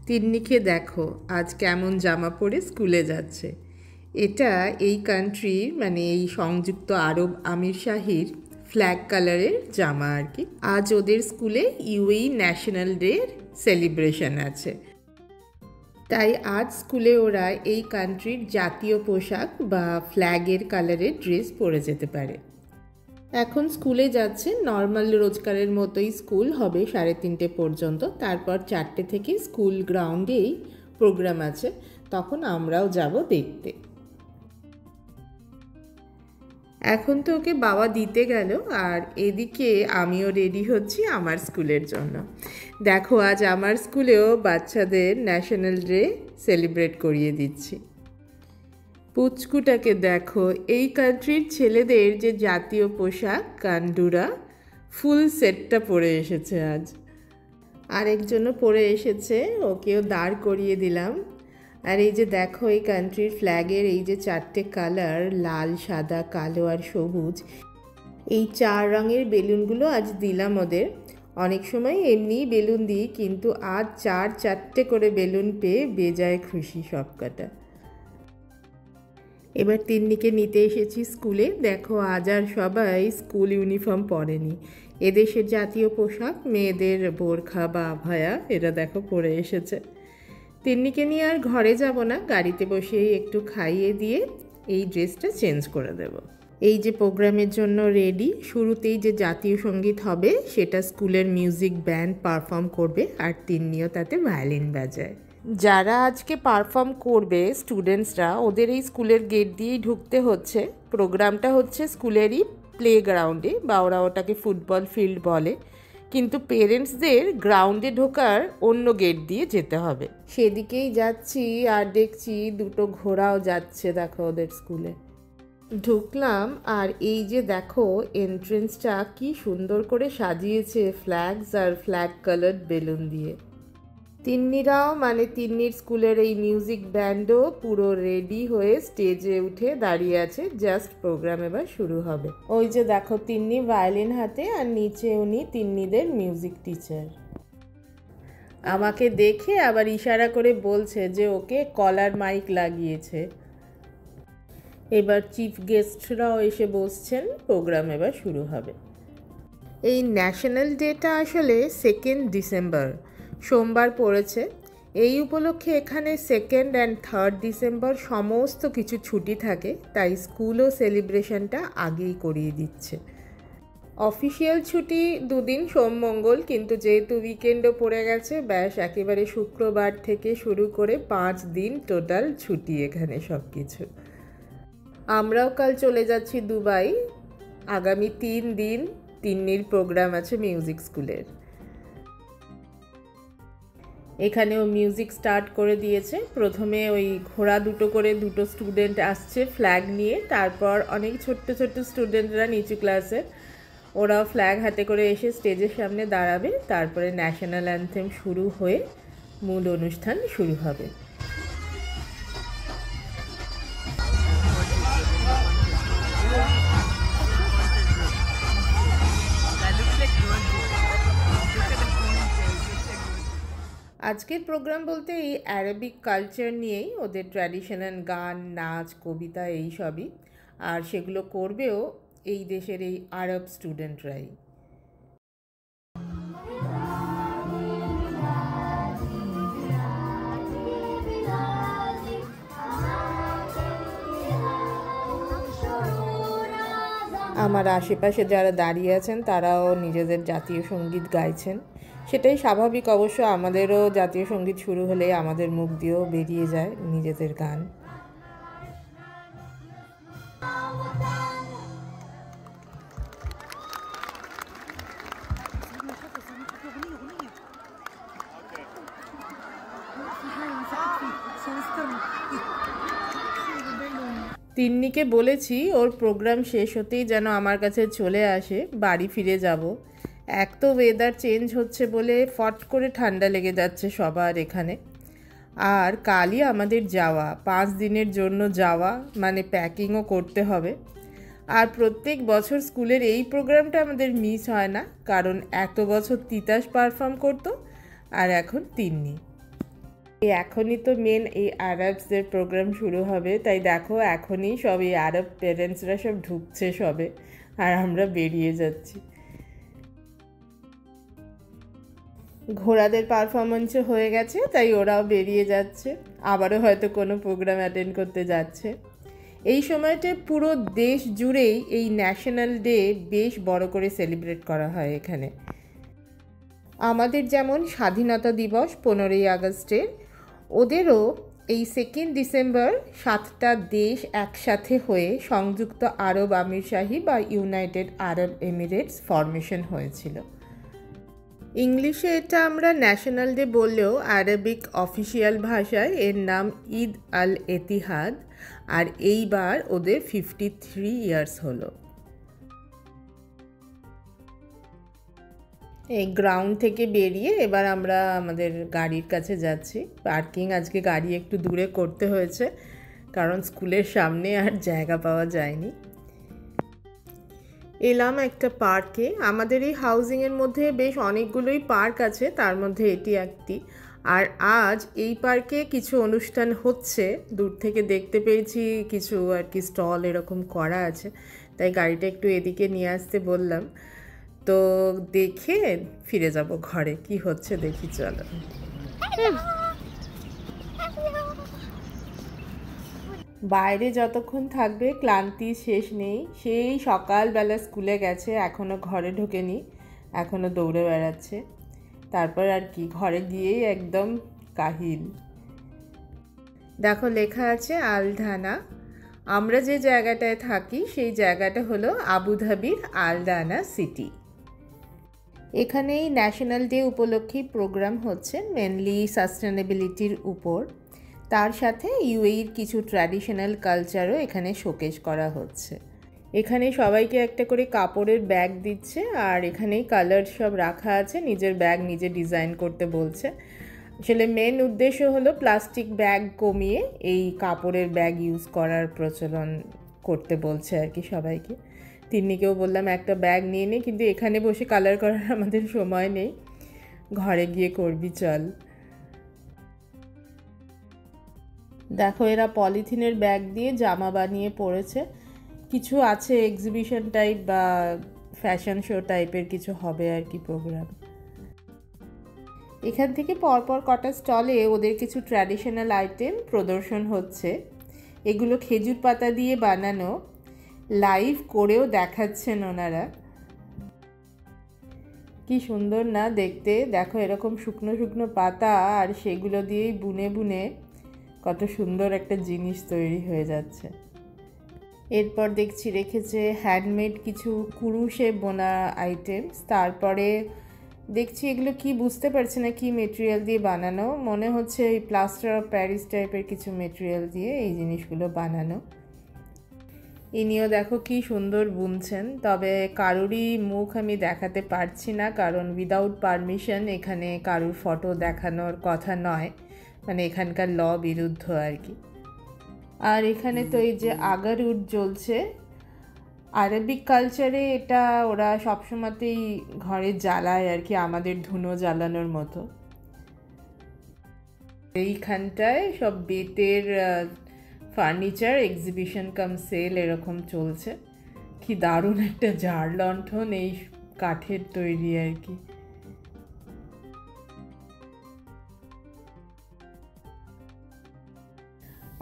তিন্নিকে দেখো আজ কেমন জামা পরে স্কুলে যাচ্ছে। এটা এই কান্ট্রির মানে এই সংযুক্ত আরব আমিরশাহীর ফ্ল্যাগ কালারের জামা আর কি। আজ ওদের স্কুলে ইউএই ন্যাশনাল ডে সেলিব্রেশন আছে, তাই আজ স্কুলে ওরা এই কান্ট্রির জাতীয় পোশাক বা ফ্ল্যাগের কালারের ড্রেস পরে যেতে পারে। এখন স্কুলে যাচ্ছে, নর্মাল রোজকারের মতোই স্কুল হবে 3:30 পর্যন্ত। তারপর 4টে থেকে স্কুল গ্রাউন্ডেই প্রোগ্রাম আছে, তখন আমরাও যাব দেখতে। এখন তো ওকে বাবা দিতে গেল, আর এদিকে আমিও রেডি হচ্ছি আমার স্কুলের জন্য। দেখো আজ আমার স্কুলেও বাচ্চাদের ন্যাশনাল ডে সেলিব্রেট করিয়ে দিচ্ছি। পুচকুটাকে দেখো, এই কান্ট্রির ছেলেদের যে জাতীয় পোশাক কান্ডুরা, ফুল সেটটা পরে এসেছে আজ। আরেকজনও পরে এসেছে, ওকেও দাঁড় করিয়ে দিলাম। আর এই যে দেখো এই কান্ট্রির ফ্ল্যাগের এই যে 4টে কালার, লাল, সাদা, কালো আর সবুজ, এই 4 রঙের বেলুনগুলো আজ দিলাম ওদের। অনেক সময় এমনিই বেলুন দিই, কিন্তু আজ 4টে করে বেলুন পেয়ে বেজায় খুশি সবকটা। এবার তিন্নিকে নিতে এসেছি স্কুলে। দেখো আজ আর সবাই স্কুল ইউনিফর্ম পরেনি। এদেশের জাতীয় পোশাক মেয়েদের বোরখা বা আভায়া, এরা দেখো পরে এসেছে। তিন্নিকে নিয়ে আর ঘরে যাব না, গাড়িতে বসেই একটু খাইয়ে দিয়ে এই ড্রেসটা চেঞ্জ করে দেব। এই যে প্রোগ্রামের জন্য রেডি, শুরুতেই যে জাতীয় সঙ্গীত হবে সেটা স্কুলের মিউজিক ব্যান্ড পারফর্ম করবে, আর তিন্নিও তাতে ভায়োলিন বাজায়। যারা আজকে পারফর্ম করবে স্টুডেন্টসরা, ওদের এই স্কুলের গেট দিয়েই ঢুকতে হচ্ছে। প্রোগ্রামটা হচ্ছে স্কুলেরই প্লে গ্রাউন্ডে, বা ওরা ওটাকে ফুটবল ফিল্ড বলে, কিন্তু পেরেন্টসদের গ্রাউন্ডে ঢোকার অন্য গেট দিয়ে যেতে হবে। সেদিকেই যাচ্ছি, আর দেখছি 2টো ঘোড়াও যাচ্ছে দেখো ওদের স্কুলে। ঢুকলাম, আর এই যে দেখো এন্ট্রেন্সটা কি সুন্দর করে সাজিয়েছে ফ্ল্যাগস আর ফ্ল্যাগ কালার্ড বেলুন দিয়ে। তিন্নিরাও মানে তিন্নির স্কুলের এই মিউজিক ব্যান্ডও পুরো রেডি হয়ে স্টেজে উঠে দাঁড়িয়ে আছে, জাস্ট প্রোগ্রাম এবার শুরু হবে। ওই যে দেখো তিন্নি ভায়োলিন হাতে, আর নিচে উনি তিন্নিদের মিউজিক টিচার। আমাকে দেখে আবার ইশারা করে বলছে যে ওকে কলার মাইক লাগিয়েছে। এবার চিফ গেস্টরাও এসে বসছেন, প্রোগ্রাম এবার শুরু হবে। এই ন্যাশনাল ডেটা আসলে 2 ডিসেম্বর সোমবার পড়েছে। এই উপলক্ষে এখানে 2 and 3 ডিসেম্বর সমস্ত কিছু ছুটি থাকে, তাই স্কুলও সেলিব্রেশনটা আগেই করিয়ে দিচ্ছে। অফিসিয়াল ছুটি 2 দিন সোম মঙ্গল, কিন্তু যেহেতু উইকেন্ডও পড়ে গেছে, ব্যাস একেবারে শুক্রবার থেকে শুরু করে 5 দিন টোটাল ছুটি এখানে সব কিছু। আমরাও কাল চলে যাচ্ছি দুবাই। আগামী 3 দিন তিন্নির প্রোগ্রাম আছে মিউজিক স্কুলের। এখানেও মিউজিক স্টার্ট করে দিয়েছে। প্রথমে ওই ঘোড়া 2টো করে 2টো স্টুডেন্ট আসছে ফ্ল্যাগ নিয়ে, তারপর অনেক ছোট্ট ছোট্ট স্টুডেন্টরা নিচু ক্লাসের, ওরাও ফ্ল্যাগ হাতে করে এসে স্টেজের সামনে দাঁড়াবে। তারপরে ন্যাশনাল অ্যানথেম শুরু হয়ে মূল অনুষ্ঠান শুরু হবে। আজকের প্রোগ্রাম বলতে এই অ্যারাবিক কালচার নিয়েই, ওদের ট্র্যাডিশনাল গান, নাচ, কবিতা এই সবই, আর সেগুলো করবেও এই দেশের এই আরব স্টুডেন্টরাই। আমার আশেপাশে যারা দাঁড়িয়ে আছেন তারাও নিজেদের জাতীয় সঙ্গীত গাইছেন, সেটাই স্বাভাবিক অবশ্য। আমাদেরও জাতীয় সঙ্গীত শুরু হলে আমাদের মুখ দিয়েও বেরিয়ে যায় নিজেদের গান। তিন্নিকে বলেছি ওর প্রোগ্রাম শেষ হতেই যেন আমার কাছে চলে আসে, বাড়ি ফিরে যাব। এক তো ওয়েদার চেঞ্জ হচ্ছে বলে ফট করে ঠান্ডা লেগে যাচ্ছে সবার এখানে। আর কালই আমাদের যাওয়া, 5 দিনের জন্য যাওয়া, মানে প্যাকিংও করতে হবে। আর প্রত্যেক বছর স্কুলের এই প্রোগ্রামটা আমাদের মিস হয় না, কারণ এত বছর তিতাস পারফর্ম করতো, আর এখন তিন্নি। এখনই তো মেন এই আরবসদের প্রোগ্রাম শুরু হবে, তাই দেখো এখনই সব এই আরব পেরেন্টসরা সব ঢুকছে সবে, আর আমরা বেরিয়ে যাচ্ছি। ঘোড়াদের পারফরমেন্সও হয়ে গেছে, তাই ওরাও বেরিয়ে যাচ্ছে, আবারও হয়তো কোনো প্রোগ্রাম অ্যাটেন্ড করতে যাচ্ছে। এই সময়টা পুরো দেশ জুড়েই এই ন্যাশনাল ডে বেশ বড় করে সেলিব্রেট করা হয় এখানে। আমাদের যেমন স্বাধীনতা দিবস 15ই আগস্টের, ওদেরও এই 2 ডিসেম্বর 7টা দেশ একসাথে হয়ে সংযুক্ত আরব আমিরশাহী বা ইউনাইটেড আরব এমিরেটস ফরমেশন হয়েছিল। ইংলিশে এটা আমরা ন্যাশনাল ডে বললেও আরবিক অফিসিয়াল ভাষায় এর নাম ঈদ আল এতিহাদ, আর এইবার ওদের 53 ইয়ার্স হলো। এই গ্রাউন্ড থেকে বেরিয়ে এবার আমরা আমাদের গাড়ির কাছে যাচ্ছি। পার্কিং আজকে গাড়ি একটু দূরে করতে হয়েছে, কারণ স্কুলের সামনে আর জায়গা পাওয়া যায়নি। এলাম একটা পার্কে। আমাদের এই হাউজিংয়ের মধ্যে বেশ অনেকগুলোই পার্ক আছে, তার মধ্যে এটি একটি। আর আজ এই পার্কে কিছু অনুষ্ঠান হচ্ছে, দূর থেকে দেখতে পেয়েছি কিছু আর কি স্টল এরকম করা আছে, তাই গাড়িটা একটু এদিকে নিয়ে আসতে বললাম। তো দেখে ফিরে যাব ঘরে, কি হচ্ছে দেখি চলো। বাইরে যতক্ষণ থাকবে ক্লান্তি শেষ নেই। সেই সকালবেলা স্কুলে গেছে, এখনও ঘরে ঢোকেনি, এখনও দৌড়ে বেড়াচ্ছে। তারপর আর কি, ঘরে গিয়েই একদম কাহিল। দেখো লেখা আছে আলধানা। আমরা যে জায়গাটায় থাকি সেই জায়গাটা হলো আবুধাবির আলদানা সিটি। এখানে এই ন্যাশনাল ডে উপলক্ষে প্রোগ্রাম হচ্ছে মেনলি সাস্টেনেবিলিটির উপর। তার সাথে ইউএইর কিছু ট্র্যাডিশনাল কালচারও এখানে শোকেস করা হচ্ছে। এখানে সবাইকে একটা করে কাপড়ের ব্যাগ দিচ্ছে, আর এখানেই কালার সব রাখা আছে, নিজের ব্যাগ নিজে ডিজাইন করতে বলছে। আসলে মেন উদ্দেশ্য হলো প্লাস্টিক ব্যাগ কমিয়ে এই কাপড়ের ব্যাগ ইউজ করার প্রচলন করতে বলছে আর কি সবাইকে। তিন্নিকেও বললাম একটা ব্যাগ নিয়ে নে, কিন্তু এখানে বসে কালার করার আমাদের সময় নেই, ঘরে গিয়ে করবি চল। দেখো এরা পলিথিনের ব্যাগ দিয়ে জামা বানিয়ে পরেছে। কিছু আছে এক্সিবিশন টাইপ বা ফ্যাশন শো টাইপের কিছু হবে আর কি প্রোগ্রাম। এখান থেকে পরপর কটা স্টলে ওদের কিছু ট্র্যাডিশনাল আইটেম প্রদর্শন হচ্ছে। এগুলো খেজুর পাতা দিয়ে বানানো, লাইভ করেও দেখাচ্ছেন ওনারা। কি সুন্দর না দেখতে, দেখো এরকম শুকনো শুকনো পাতা, আর সেগুলো দিয়েই বুনে বুনে কত সুন্দর একটা জিনিস তৈরি হয়ে যাচ্ছে। এরপর দেখছি রেখেছে হ্যান্ডমেড কিছু কুরুশে বোনা আইটেমস। তারপরে দেখছি এগুলো কি বুঝতে পারছি না কি মেটেরিয়াল দিয়ে বানানো, মনে হচ্ছে এই প্লাস্টার অফ প্যারিস টাইপের কিছু মেটেরিয়াল দিয়ে এই জিনিসগুলো বানানো। ইনিও দেখো কি সুন্দর বুনছেন, তবে কারুরই মুখ আমি দেখাতে পারছি না, কারণ উইদাউট পারমিশন এখানে কারুর ফটো দেখানোর কথা নয়, মানে এখানকার ল বিরুদ্ধ আর কি। আর এখানে তো এই যে আগার উড জ্বলছে, আরবিক কালচারে এটা ওরা সবসময়তেই ঘরে জ্বালায় আর কি, আমাদের ধুনো জ্বালানোর মতো। এইখানটায় সব বেতের ফার্নিচার এক্সিবিশন কাম সেল এরকম চলছে। কি দারুণ একটা জার লণ্ঠন, এই কাঠের তৈরি আর কি।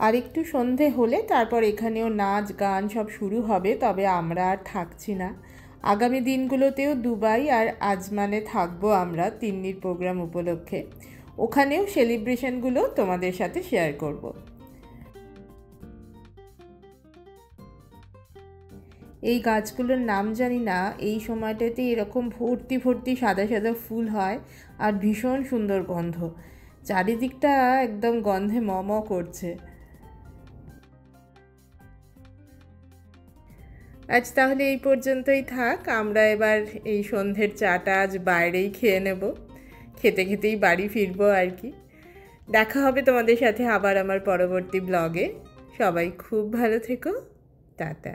আর একটু সন্ধে হলে তারপর এখানেও নাচ গান সব শুরু হবে, তবে আমরা আর থাকছি না। আগামী দিনগুলোতেও দুবাই আর আজমানে থাকবো আমরা তিন্নির প্রোগ্রাম উপলক্ষে, ওখানেও সেলিব্রেশনগুলো তোমাদের সাথে শেয়ার করব। এই গাছগুলোর নাম জানি না, এই সময়টাতে এরকম ভর্তি ভর্তি সাদা সাদা ফুল হয়, আর ভীষণ সুন্দর গন্ধ, চারিদিকটা একদম গন্ধে ম করছে। আজ তাহলে এই পর্যন্তই থাক, আমরা এবার এই সন্ধ্যের চাটা আজ বাইরেই খেয়ে নেব, খেতে খেতেই বাড়ি ফিরবো আর কি। দেখা হবে তোমাদের সাথে আবার আমার পরবর্তী ব্লগে। সবাই খুব ভালো থেকো, টাটা।